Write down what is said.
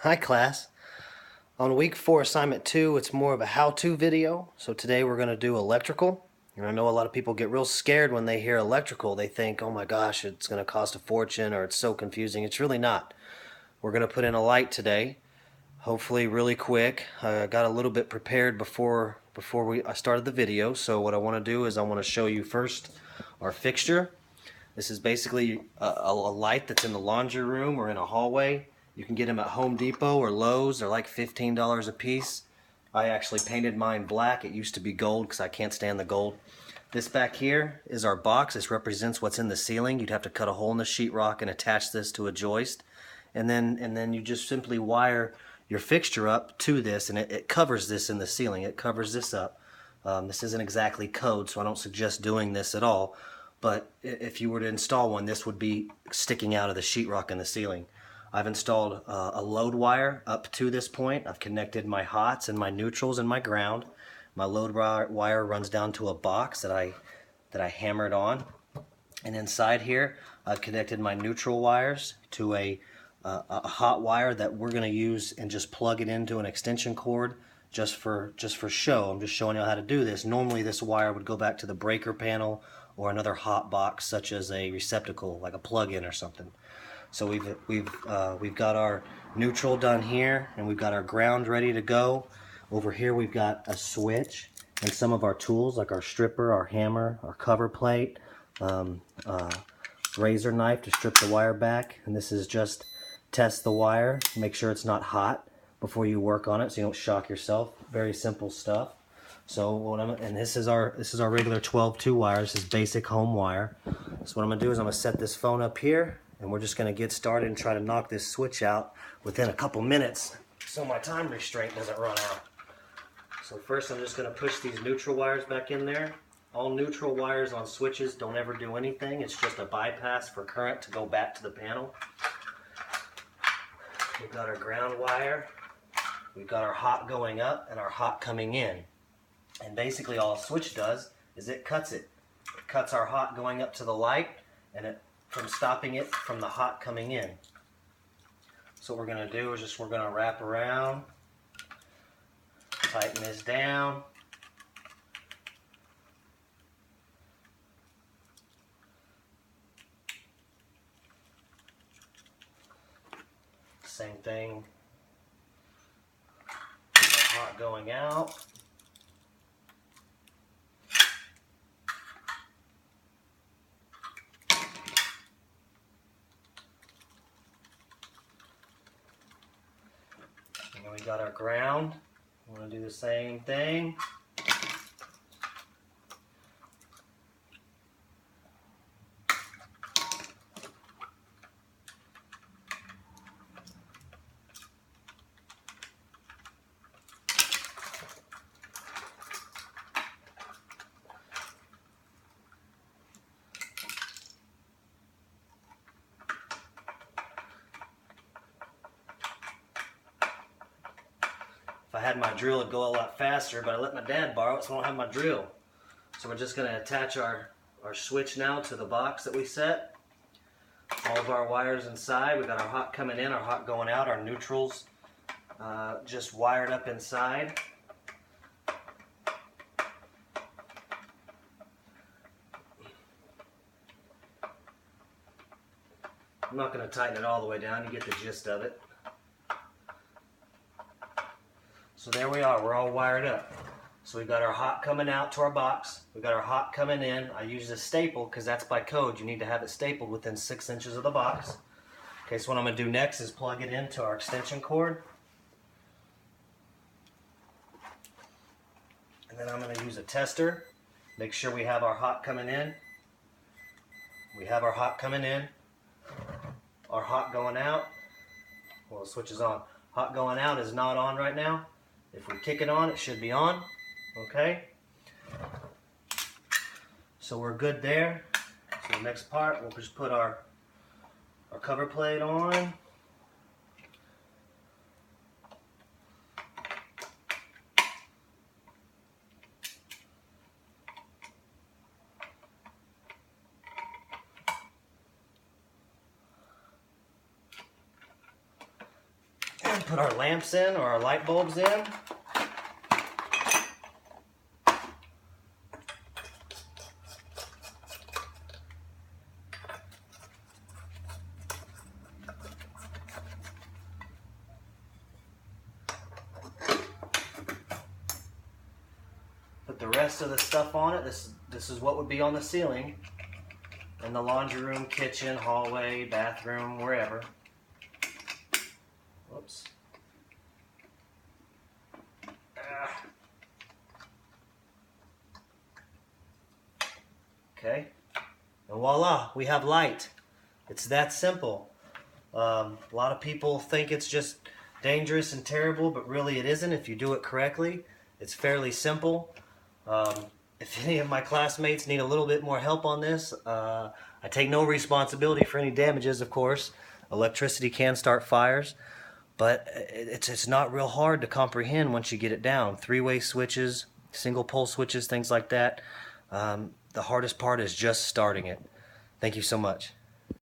Hi class. On week 4 assignment 2, it's more of a how-to video. So today we're going to do electrical. And I know a lot of people get real scared when they hear electrical. They think, oh my gosh, it's going to cost a fortune or it's so confusing. It's really not. We're going to put in a light today, hopefully really quick. I got a little bit prepared before I started the video. So what I want to do is I want to show you first our fixture. This is basically a light that's in the laundry room or in a hallway. You can get them at Home Depot or Lowe's. They're like $15 a piece. I actually painted mine black. It used to be gold because I can't stand the gold. This back here is our box. This represents what's in the ceiling. You'd have to cut a hole in the sheetrock and attach this to a joist. And then you just simply wire your fixture up to this, and it covers this in the ceiling. It covers this up. This isn't exactly code, so I don't suggest doing this at all. But if you were to install one, this would be sticking out of the sheetrock in the ceiling. I've installed a load wire up to this point. I've connected my hots and my neutrals and my ground. My load wire runs down to a box that I hammered on. And inside here, I've connected my neutral wires to a hot wire that we're going to use and just plug it into an extension cord just for show. I'm just showing you how to do this. Normally this wire would go back to the breaker panel or another hot box such as a receptacle like a plug-in or something. So we've got our neutral done here, and we've got our ground ready to go. Over here we've got a switch and some of our tools like our stripper, our hammer, our cover plate, razor knife to strip the wire back. And this is just test the wire, make sure it's not hot before you work on it so you don't shock yourself. Very simple stuff. So this is our regular 12-2 wire. This is basic home wire. So what I'm gonna do is I'm gonna set this phone up here, and we're just gonna get started and try to knock this switch out within a couple minutes so my time restraint doesn't run out. So first I'm just gonna push these neutral wires back in there. All neutral wires on switches don't ever do anything. It's just a bypass for current to go back to the panel. We've got our ground wire. We've got our hot going up and our hot coming in. And basically all a switch does is it cuts it. It cuts our hot going up to the light and it from stopping it from the hot coming in. So what we're going to do is we're going to wrap around, tighten this down. Same thing, hot going out. And then we got our ground. We're going to do the same thing. If I had my drill, it'd go a lot faster, but I let my dad borrow it, so I don't have my drill. So we're just going to attach our switch now to the box that we set. All of our wires inside. We've got our hot coming in, our hot going out, our neutrals just wired up inside. I'm not going to tighten it all the way down. You get the gist of it. So there we are. We're all wired up. So we've got our hot coming out to our box. We've got our hot coming in. I use a staple because that's by code. You need to have it stapled within 6 inches of the box. Okay, so what I'm going to do next is plug it into our extension cord. And then I'm going to use a tester. Make sure we have our hot coming in. We have our hot coming in. Our hot going out. Well, the switch is on. Hot going out is not on right now. If we kick it on, it should be on. Okay? So we're good there. So the next part, we'll just put our cover plate on. put our lamps in, or our light bulbs in. Put the rest of the stuff on it. This is what would be on the ceiling in the laundry room, kitchen, hallway, bathroom, wherever. Whoops. Okay. And voila, we have light. It's that simple. A lot of people think it's just dangerous and terrible, but really it isn't if you do it correctly. It's fairly simple. If any of my classmates need a little bit more help on this, I take no responsibility for any damages, of course. Electricity can start fires, but it's not real hard to comprehend once you get it down. Three-way switches, single pole switches, things like that. The hardest part is just starting it. Thank you so much.